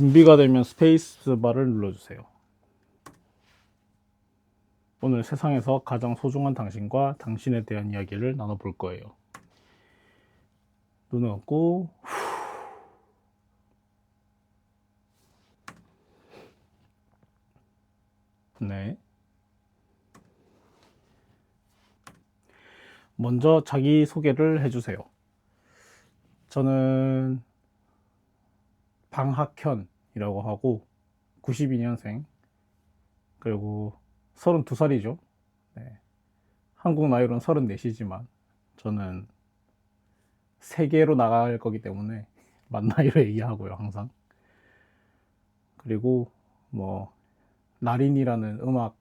준비가 되면 스페이스바를 눌러주세요. 오늘 세상에서 가장 소중한 당신과 당신에 대한 이야기를 나눠볼 거예요. 눈을 감고 네. 먼저 자기소개를 해주세요. 저는 방학현이라고 하고 92년생 그리고 32살이죠. 네. 한국 나이로는 34이지만 저는 세계로 나갈 거기 때문에 만 나이로 얘기하고요 항상. 그리고 뭐 나린이라는 음악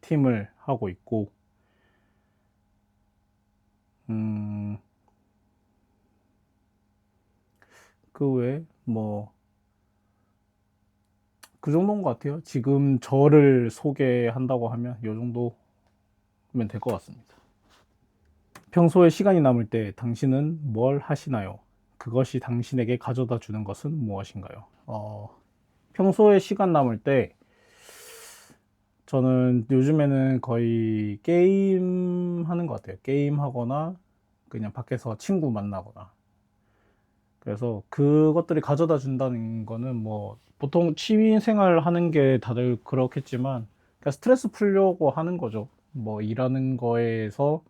팀을 하고 있고 그 외에 뭐 그 정도인 것 같아요. 지금 저를 소개한다고 하면 이 정도면 될 것 같습니다. 평소에 시간이 남을 때 당신은 뭘 하시나요? 그것이 당신에게 가져다 주는 것은 무엇인가요? 평소에 시간 남을 때 저는 요즘에는 거의 게임 하는 것 같아요. 게임 하거나 그냥 밖에서 친구 만나거나. 그래서 그것들이 가져다 준다는 거는 뭐 보통 취미 생활 하는 게 다들 그렇겠지만 그냥 스트레스 풀려고 하는 거죠. 뭐 일하는 거에서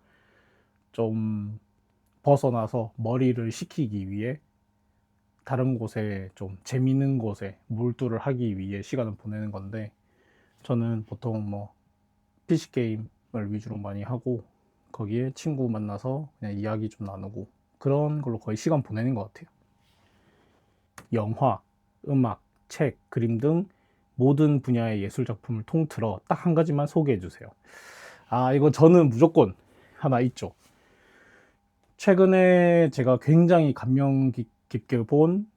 좀 벗어나서 머리를 식히기 위해 다른 곳에 좀 재밌는 곳에 몰두를 하기 위해 시간을 보내는 건데 저는 보통 뭐 PC 게임을 위주로 많이 하고 거기에 친구 만나서 그냥 이야기 좀 나누고 그런 걸로 거의 시간 보내는 것 같아요. 영화, 음악, 책, 그림 등 모든 분야의 예술 작품을 통틀어 딱 한 가지만 소개해 주세요. 이거 저는 무조건 하나 있죠. 최근에 제가 굉장히 감명 깊게 본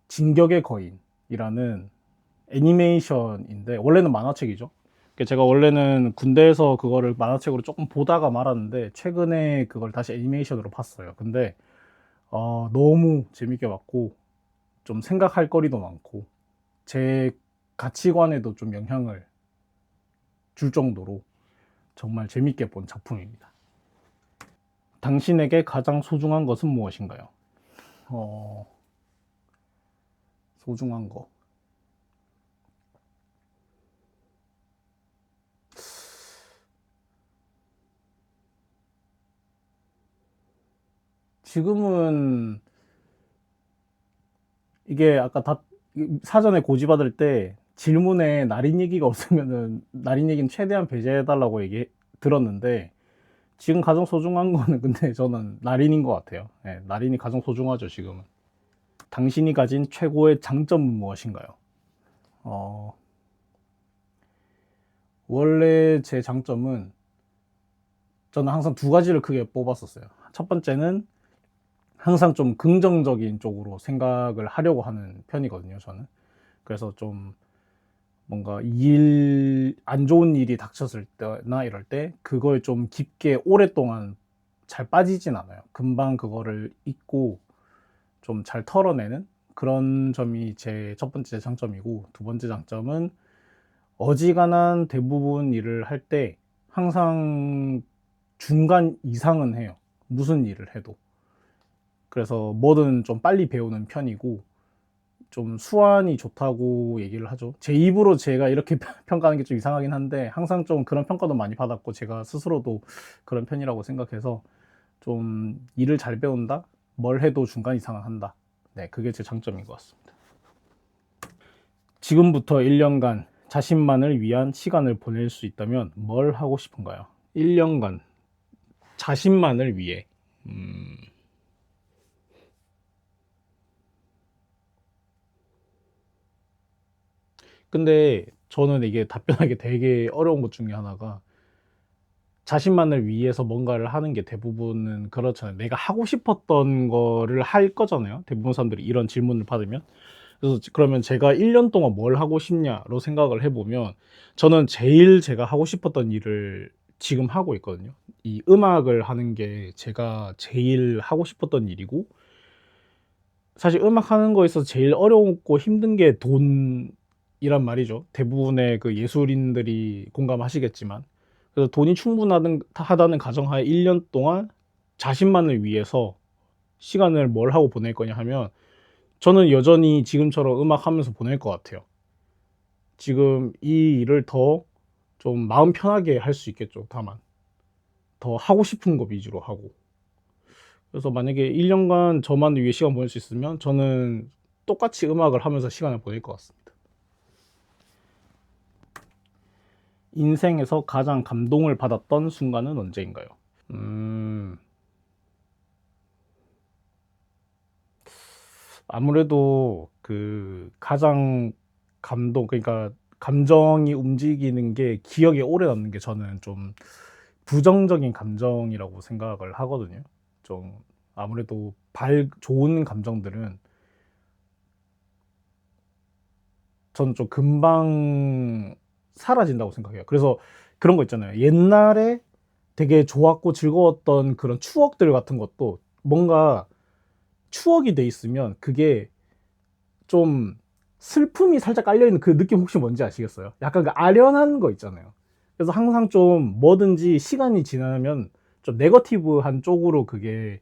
진격의 거인이라는 애니메이션인데 원래는 만화책이죠. 제가 원래는 군대에서 그거를 만화책으로 조금 보다가 말았는데 최근에 그걸 다시 애니메이션으로 봤어요. 근데 너무 재밌게 봤고 좀 생각할 거리도 많고 제 가치관에도 좀 영향을 줄 정도로 정말 재밌게 본 작품입니다. 당신에게 가장 소중한 것은 무엇인가요? 소중한 거. 지금은 이게 아까 다 사전에 고지받을 때 질문에 날인 얘기가 없으면은 날인 얘기는 최대한 배제해달라고 들었는데 지금 가장 소중한 거는 근데 저는 날인인 것 같아요. 네, 날인이 가장 소중하죠 지금은. 당신이 가진 최고의 장점은 무엇인가요? 원래 제 장점은 저는 항상 두 가지를 크게 뽑았었어요. 첫 번째는 항상 좀 긍정적인 쪽으로 생각을 하려고 하는 편이거든요 저는. 그래서 좀 뭔가 안 좋은 일이 닥쳤을 때나 이럴 때 그걸 좀 깊게 오랫동안 잘 빠지진 않아요. 금방 그거를 잊고 좀 잘 털어내는 그런 점이 제 첫 번째 장점이고, 두 번째 장점은 어지간한 대부분 일을 할 때 항상 중간 이상은 해요. 무슨 일을 해도. 그래서 뭐든 좀 빨리 배우는 편이고 좀 수완이 좋다고 얘기를 하죠. 제 입으로 제가 이렇게 평가하는 게 좀 이상하긴 한데 항상 좀 그런 평가도 많이 받았고 제가 스스로도 그런 편이라고 생각해서 좀 일을 잘 배운다? 뭘 해도 중간 이상은 한다. 네, 그게 제 장점인 것 같습니다. 지금부터 1년간 자신만을 위한 시간을 보낼 수 있다면 뭘 하고 싶은가요? 1년간 자신만을 위해. 근데 저는 이게 답변하기 되게 어려운 것 중에 하나가 자신만을 위해서 뭔가를 하는 게 대부분은 그렇잖아요. 내가 하고 싶었던 거를 할 거잖아요. 대부분 사람들이 이런 질문을 받으면. 그래서 그러면 제가 1년 동안 뭘 하고 싶냐로 생각을 해보면 저는 제일 제가 하고 싶었던 일을 지금 하고 있거든요. 이 음악을 하는 게 제가 제일 하고 싶었던 일이고 사실 음악 하는 거에 있어서 제일 어렵고 힘든 게 돈이란 말이죠. 대부분의 그 예술인들이 공감하시겠지만. 그래서 돈이 하다는 가정하에 1년 동안 자신만을 위해서 시간을 뭘 하고 보낼 거냐 하면 저는 여전히 지금처럼 음악 하면서 보낼 것 같아요. 지금 이 일을 더 좀 마음 편하게 할 수 있겠죠. 다만 더 하고 싶은 거 위주로 하고. 그래서 만약에 1년간 저만을 위해 시간 보낼 수 있으면 저는 똑같이 음악을 하면서 시간을 보낼 것 같습니다. 인생에서 가장 감동을 받았던 순간은 언제인가요? 음, 아무래도 그 가장 그러니까 감정이 움직이는 게 기억에 오래 남는 게 저는 좀 부정적인 감정이라고 생각을 하거든요. 좀 아무래도 좋은 감정들은 저는 좀 금방 사라진다고 생각해요. 그래서 그런 거 있잖아요. 옛날에 되게 좋았고 즐거웠던 그런 추억들 같은 것도 뭔가 추억이 돼 있으면 그게 좀 슬픔이 살짝 깔려있는 그 느낌 혹시 뭔지 아시겠어요? 약간 그 아련한 거 있잖아요. 그래서 항상 좀 뭐든지 시간이 지나면 좀 네거티브한 쪽으로 그게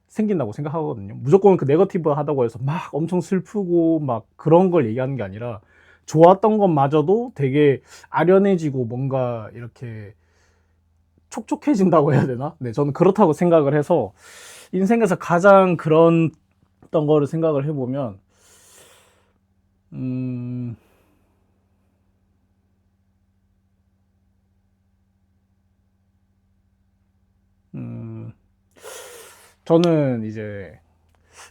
생긴다고 생각하거든요. 무조건 그 네거티브 하다고 해서 막 엄청 슬프고 막 그런 걸 얘기하는 게 아니라 좋았던 것마저도 되게 아련해지고 뭔가 이렇게 촉촉해진다고 해야 되나? 네, 저는 그렇다고 생각을 해서 인생에서 가장 그런 어떤 거를 생각을 해보면 음, 음, 저는 이제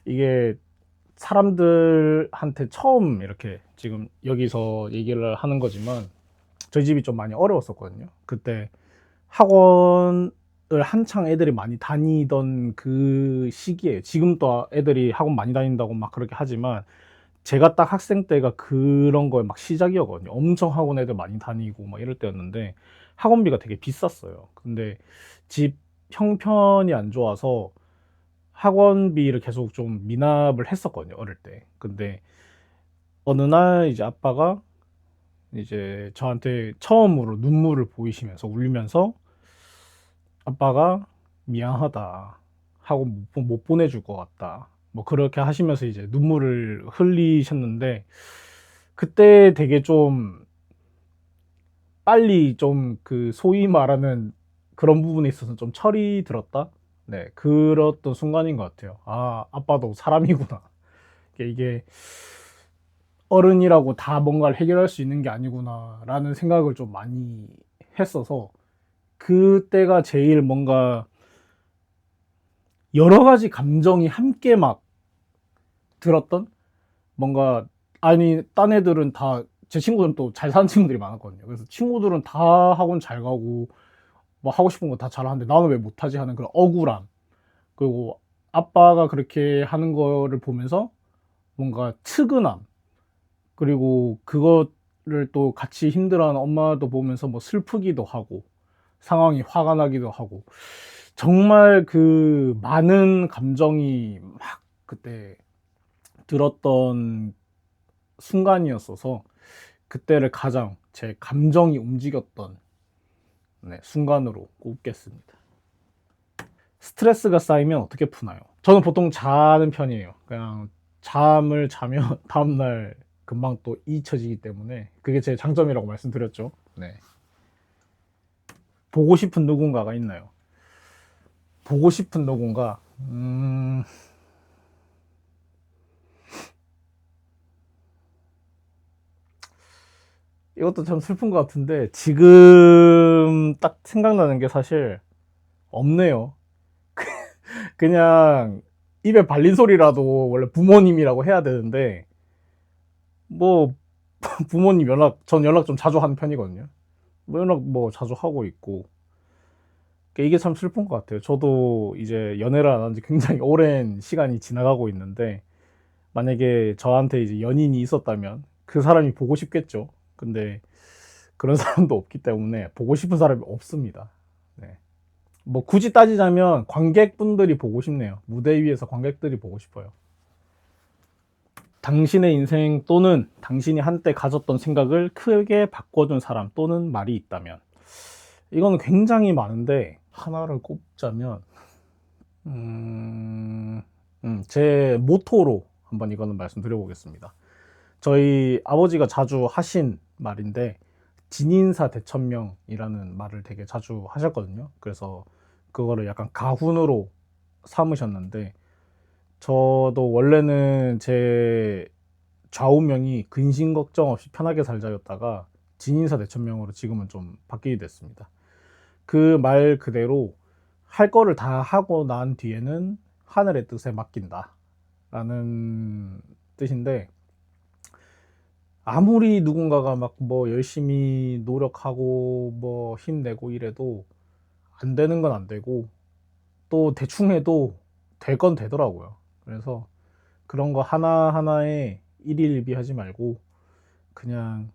이게 사람들한테 처음 이렇게 지금 여기서 얘기를 하는 거지만 저희 집이 좀 많이 어려웠었거든요. 그때 학원을 한창 애들이 많이 다니던 그 시기에 지금 또 애들이 학원 많이 다닌다고 막 그렇게 하지만 제가 딱 학생 때가 그런 거에 막 시작이었거든요. 엄청 학원 애들 많이 다니고 막 이럴 때였는데 학원비가 되게 비쌌어요. 근데 집 형편이 안 좋아서 학원비를 계속 좀 미납을 했었거든요. 어릴 때. 근데 어느 날 이제 아빠가 이제 저한테 처음으로 눈물을 보이시면서 울면서 아빠가 미안하다 하고 못 보내줄 것 같다. 뭐 그렇게 하시면서 이제 눈물을 흘리셨는데 그때 되게 좀 빨리 좀 그 소위 말하는 그런 부분에 있어서 좀 철이 들었다. 네, 그랬던 순간인 것 같아요. 아, 아빠도 사람이구나. 이게 어른이라고 다 뭔가를 해결할 수 있는 게 아니구나라는 생각을 좀 많이 했어서 그때가 제일 뭔가 여러 가지 감정이 함께 막 들었던 뭔가 아니 딴 애들은 다 제 친구들은 또 잘 사는 친구들이 많았거든요. 그래서 친구들은 다 학원 잘 가고 뭐 하고 싶은 거 다 잘하는데 나는 왜 못하지 하는 그런 억울함 그리고 아빠가 그렇게 하는 거를 보면서 뭔가 측은함 그리고 그거를 또 같이 힘들어하는 엄마도 보면서 뭐 슬프기도 하고 상황이 화가 나기도 하고 정말 그 많은 감정이 막 그때 들었던 순간이었어서 그때를 가장 제 감정이 움직였던 네, 순간으로 꼽겠습니다. 스트레스가 쌓이면 어떻게 푸나요? 저는 보통 자는 편이에요. 그냥 잠을 자면 다음날 금방 또 잊혀지기 때문에 그게 제 장점이라고 말씀드렸죠. 네. 보고 싶은 누군가가 있나요? 보고 싶은 누군가? 이것도 참 슬픈 것 같은데 지금 딱 생각나는 게 사실 없네요. 그냥 입에 발린 소리라도 원래 부모님이라고 해야 되는데 뭐 부모님 전 연락 좀 자주 하는 편이거든요. 뭐 연락 뭐 자주 하고 있고 그러니까 이게 참 슬픈 것 같아요. 저도 이제 연애를 안 한 지 굉장히 오랜 시간이 지나가고 있는데 만약에 저한테 이제 연인이 있었다면 그 사람이 보고 싶겠죠. 근데 그런 사람도 없기 때문에 보고 싶은 사람이 없습니다. 네. 뭐 굳이 따지자면 관객분들이 보고 싶네요. 무대 위에서 관객들이 보고 싶어요. 당신의 인생 또는 당신이 한때 가졌던 생각을 크게 바꿔준 사람 또는 말이 있다면, 이거는 굉장히 많은데 하나를 꼽자면 제 모토로 한번 이거는 말씀드려 보겠습니다. 저희 아버지가 자주 하신 말인데, 진인사 대천명이라는 말을 되게 자주 하셨거든요. 그래서 그거를 약간 가훈으로 삼으셨는데, 저도 원래는 제 좌우명이 근심 걱정 없이 편하게 살자였다가 진인사 대천명으로 지금은 좀 바뀌게 됐습니다. 그 말 그대로 할 거를 다 하고 난 뒤에는 하늘의 뜻에 맡긴다 라는 뜻인데, 아무리 누군가가 막 뭐 열심히 노력하고 뭐 힘내고 이래도 안 되는 건 안 되고, 또 대충 해도 될 건 되더라고요. 그래서 그런 거 하나하나에 일희일비하지 말고 그냥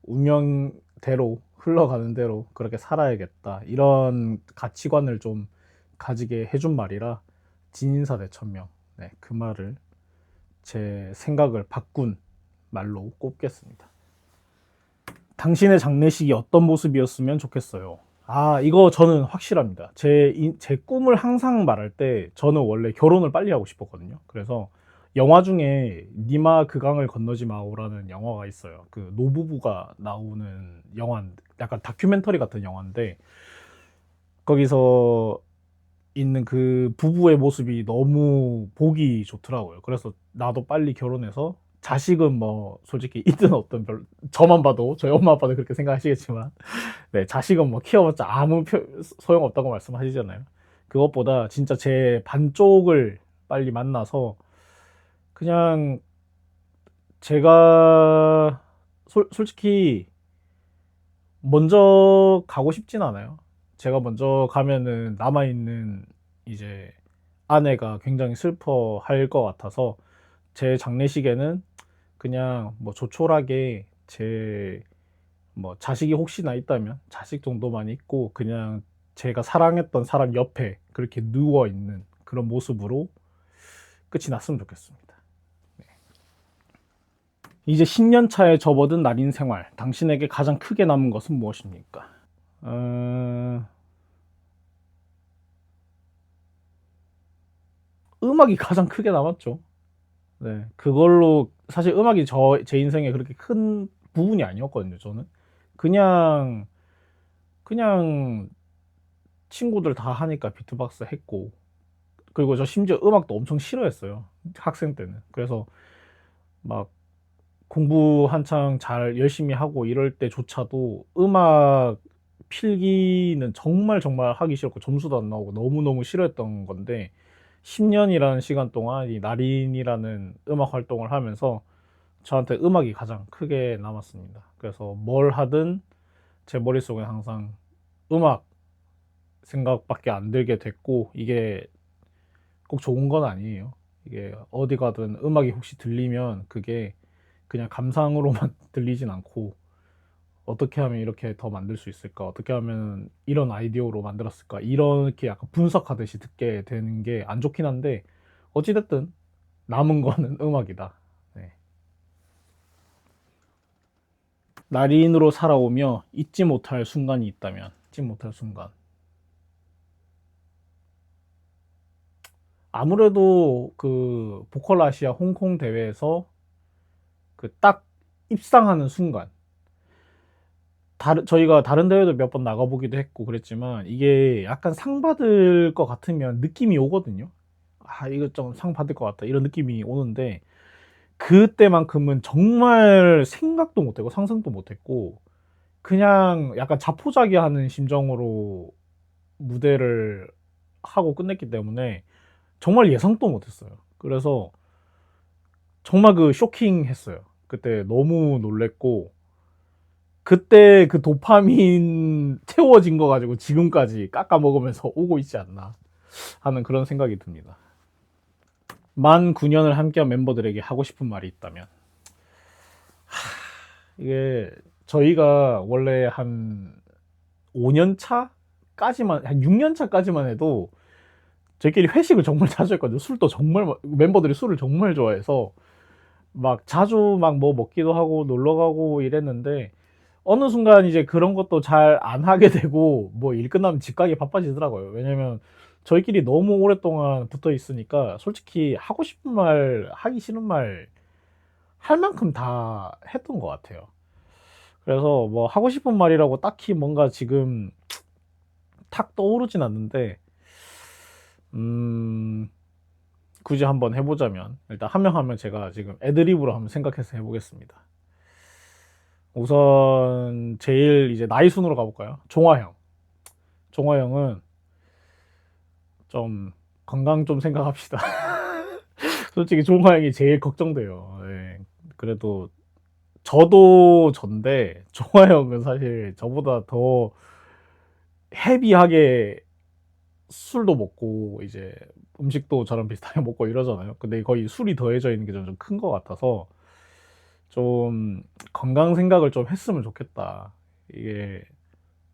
운명대로 흘러가는 대로 그렇게 살아야겠다, 이런 가치관을 좀 가지게 해준 말이라 진인사 대천명, 네, 그 말을 제 생각을 바꾼 말로 꼽겠습니다. 당신의 장례식이 어떤 모습이었으면 좋겠어요? 이거 저는 확실합니다. 제 꿈을 항상 말할 때 저는 원래 결혼을 빨리 하고 싶었거든요. 그래서 영화 중에 니마 그 강을 건너지 마오라는 영화가 있어요. 그 노부부가 나오는 영화, 약간 다큐멘터리 같은 영화인데, 거기서 있는 그 부부의 모습이 너무 보기 좋더라고요. 그래서 나도 빨리 결혼해서, 자식은 뭐 솔직히 있든 없든 저만 봐도, 저희 엄마 아빠도 그렇게 생각하시겠지만, 네, 자식은 뭐 키워봤자 아무 소용없다고 말씀하시잖아요. 그것보다 진짜 제 반쪽을 빨리 만나서 그냥 제가 솔직히 먼저 가고 싶진 않아요. 제가 먼저 가면은 남아있는 이제 아내가 굉장히 슬퍼할 것 같아서, 제 장례식에는 그냥 뭐 조촐하게 제 뭐 자식이 혹시나 있다면 자식 정도만 있고, 그냥 제가 사랑했던 사람 옆에 그렇게 누워 있는 그런 모습으로 끝이 났으면 좋겠습니다. 네. 이제 10년 차에 접어든 날인 생활, 당신에게 가장 크게 남은 것은 무엇입니까? 음악이 가장 크게 남았죠. 네, 그걸로 사실 음악이 제 인생에 그렇게 큰 부분이 아니었거든요. 저는 그냥 그냥 친구들 다 하니까 비트박스 했고, 그리고 저 심지어 음악도 엄청 싫어했어요, 학생 때는. 그래서 막 공부 한창 잘 열심히 하고 이럴 때조차도 음악 필기는 정말 정말 하기 싫었고 점수도 안 나오고 너무너무 싫어했던 건데, 10년이라는 시간 동안 이 날인이라는 음악 활동을 하면서 저한테 음악이 가장 크게 남았습니다. 그래서 뭘 하든 제 머릿속에 항상 음악 생각밖에 안 들게 됐고, 이게 꼭 좋은 건 아니에요. 이게 어디 가든 음악이 혹시 들리면 그게 그냥 감상으로만 들리진 않고, 어떻게 하면 이렇게 더 만들 수 있을까, 어떻게 하면 이런 아이디어로 만들었을까, 이렇게 약간 분석하듯이 듣게 되는 게 안 좋긴 한데, 어찌됐든 남은 거는 음악이다. 네. 날인으로 살아오며 잊지 못할 순간이 있다면, 잊지 못할 순간, 아무래도 그 보컬 아시아 홍콩 대회에서 그 딱 입상하는 순간, 저희가 다른 대회도 몇 번 나가보기도 했고 그랬지만, 이게 약간 상 받을 것 같으면 느낌이 오거든요. 이거 좀 상 받을 것 같다, 이런 느낌이 오는데, 그때만큼은 정말 생각도 못했고 상상도 못했고, 그냥 약간 자포자기하는 심정으로 무대를 하고 끝냈기 때문에 정말 예상도 못했어요. 그래서 정말 그 쇼킹했어요. 그때 너무 놀랬고, 그때 그 도파민 채워진 거 가지고 지금까지 깎아 먹으면서 오고 있지 않나 하는 그런 생각이 듭니다. 만 9년을 함께한 멤버들에게 하고 싶은 말이 있다면, 이게 저희가 원래 한 5년 차까지만, 한 6년 차까지만 해도 저희끼리 회식을 정말 자주 했거든요. 술도 정말, 멤버들이 술을 정말 좋아해서 막 자주 막 뭐 먹기도 하고 놀러 가고 이랬는데 어느 순간 이제 그런 것도 잘 안 하게 되고 뭐 일 끝나면 집 가기 바빠지더라고요. 왜냐면 저희끼리 너무 오랫동안 붙어 있으니까 솔직히 하고 싶은 말, 하기 싫은 말 할 만큼 다 했던 것 같아요. 그래서 뭐 하고 싶은 말이라고 딱히 뭔가 지금 탁 떠오르진 않는데 음 굳이 한번 해 보자면 일단 한 명 한 명 제가 지금 애드립으로 한번 생각해서 해 보겠습니다. 우선 제일 이제 나이 순으로 가 볼까요? 종화 형. 종화 형은 좀 건강 좀 생각합시다. 솔직히 종화 형이 제일 걱정돼요. 예. 그래도 저도 전데 종화 형은 사실 저보다 더 헤비하게 술도 먹고 이제 음식도 저랑 비슷하게 먹고 이러잖아요. 근데 거의 술이 더해져 있는 게 좀 큰 것 같아서 좀 건강 생각을 좀 했으면 좋겠다. 이게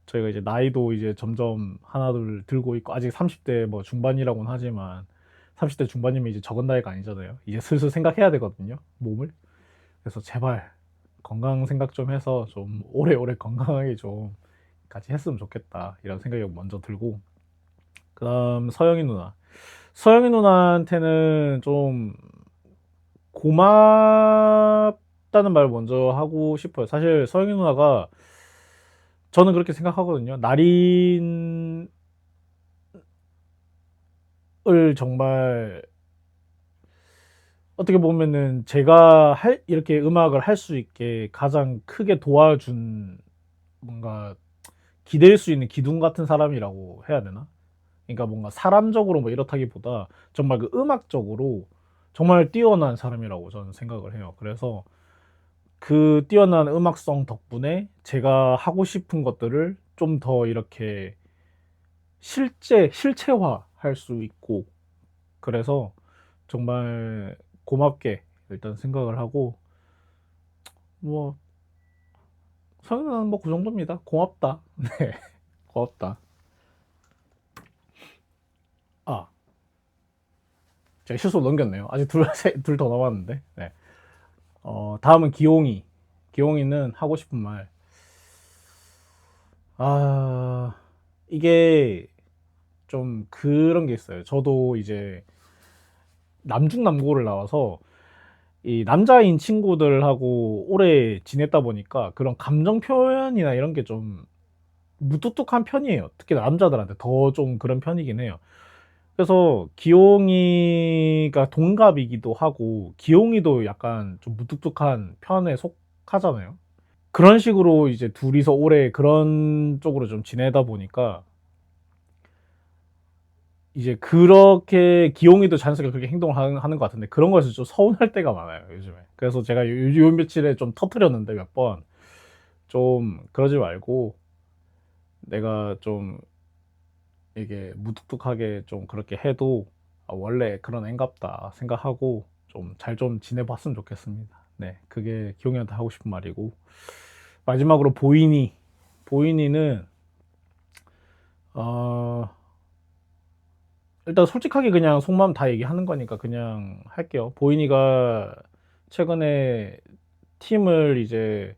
저희가 이제 나이도 이제 점점 하나둘 들고 있고 아직 30대 뭐 중반이라고는 하지만 30대 중반이면 이제 적은 나이가 아니잖아요. 이제 슬슬 생각해야 되거든요, 몸을. 그래서 제발 건강 생각 좀 해서 좀 오래오래 건강하게 좀 같이 했으면 좋겠다 이런 생각이 먼저 들고, 그다음 서영이 누나. 서영이 누나한테는 좀 고맙다는 말을 먼저 하고 싶어요. 사실 서영이 누나가 저는 그렇게 생각하거든요. 나린을 정말 어떻게 보면은 제가 이렇게 음악을 할 수 있게 가장 크게 도와준 뭔가 기댈 수 있는 기둥 같은 사람이라고 해야 되나? 그러니까 뭔가 사람적으로 뭐 이렇다기보다 정말 그 음악적으로 정말 뛰어난 사람이라고 저는 생각을 해요. 그래서 그 뛰어난 음악성 덕분에 제가 하고 싶은 것들을 좀 더 이렇게 실체화할 수 있고, 그래서 정말 고맙게 일단 생각을 하고, 뭐 성현은 뭐 그 정도입니다. 고맙다. 네, 고맙다. 아, 제가 실수로 넘겼네요. 아직 둘 더 남았는데. 네. 다음은 기용이. 기용이는 하고 싶은 말. 아, 이게 좀 그런 게 있어요. 저도 이제 남중남고를 나와서 이 남자인 친구들하고 오래 지냈다 보니까 그런 감정 표현이나 이런 게 좀 무뚝뚝한 편이에요. 특히 남자들한테 더 좀 그런 편이긴 해요. 그래서 기용이가 동갑이기도 하고 기용이도 약간 좀 무뚝뚝한 편에 속하잖아요. 그런 식으로 이제 둘이서 오래 그런 쪽으로 좀 지내다 보니까 이제 그렇게 기용이도 자연스럽게 그렇게 행동을 하는 것 같은데 그런 거에서 좀 서운할 때가 많아요, 요즘에. 그래서 제가 요 며칠에 좀 터트렸는데 몇 번 좀 그러지 말고 내가 좀 이게 무뚝뚝하게 좀 그렇게 해도 원래 그런 앤갑다 생각하고 좀 잘 좀 지내봤으면 좋겠습니다. 네, 그게 기용이한테 하고 싶은 말이고, 마지막으로 보인이는 어, 일단 솔직하게 그냥 속마음 다 얘기하는 거니까 그냥 할게요. 보인이가 최근에 팀을 이제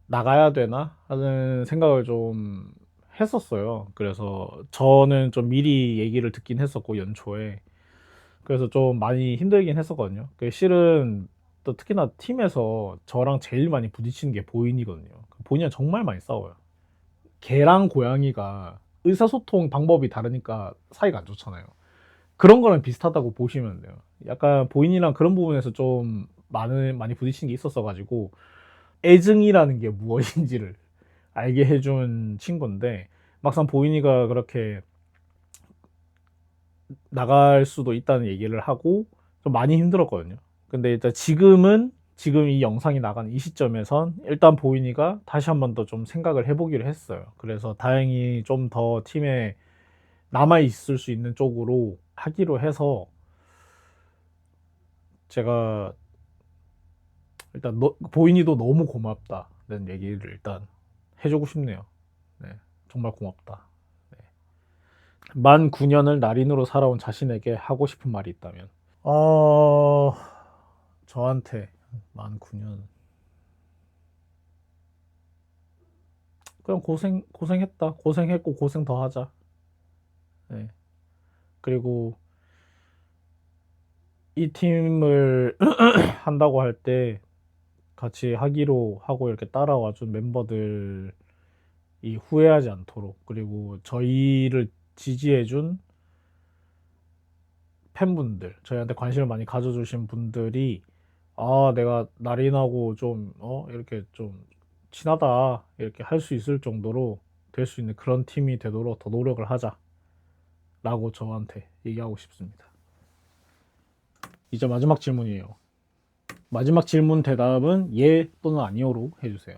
나가야 되나 하는 생각을 좀 했었어요. 그래서 저는 좀 미리 얘기를 듣긴 했었고 연초에, 그래서 좀 많이 힘들긴 했었거든요. 실은 또 특히나 팀에서 저랑 제일 많이 부딪히는 게 보인이거든요. 보인이랑 정말 많이 싸워요. 개랑 고양이가 의사소통 방법이 다르니까 사이가 안 좋잖아요. 그런 거랑 비슷하다고 보시면 돼요. 약간 보인이랑 그런 부분에서 좀 많이 부딪히는 게 있었어 가지고 애증이라는 게 무엇인지를 알게 해준 친구인데, 막상 보인이가 그렇게 나갈 수도 있다는 얘기를 하고 좀 많이 힘들었거든요. 근데 일단 지금 이 영상이 나간 이 시점에선 일단 보인이가 다시 한 번 더 좀 생각을 해보기로 했어요. 그래서 다행히 좀 더 팀에 남아 있을 수 있는 쪽으로 하기로 해서 제가 일단 보인이도 너무 고맙다는 얘기를 일단 해주고 싶네요. 네, 정말 고맙다. 네. 만 9년을 날인으로 살아온 자신에게 하고 싶은 말이 있다면, 어, 저한테 만 9년. 그냥 고생했다. 고생했고 고생 더 하자. 네. 그리고 이 팀을 한다고 할 때 같이 하기로 하고 이렇게 따라와준 멤버들이 후회하지 않도록, 그리고 저희를 지지해준 팬분들, 저희한테 관심을 많이 가져주신 분들이 내가 나린하고 좀 이렇게 좀 친하다 이렇게 할 수 있을 정도로 될 수 있는 그런 팀이 되도록 더 노력을 하자라고 저한테 얘기하고 싶습니다. 이제 마지막 질문이에요. 마지막 질문 대답은 예 또는 아니오로 해주세요.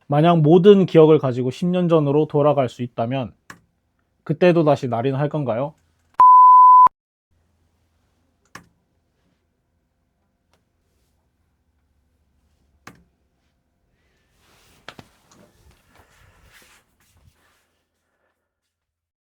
만약 모든 기억을 가지고 10년 전으로 돌아갈 수 있다면 그때도 다시 나린 할 건가요?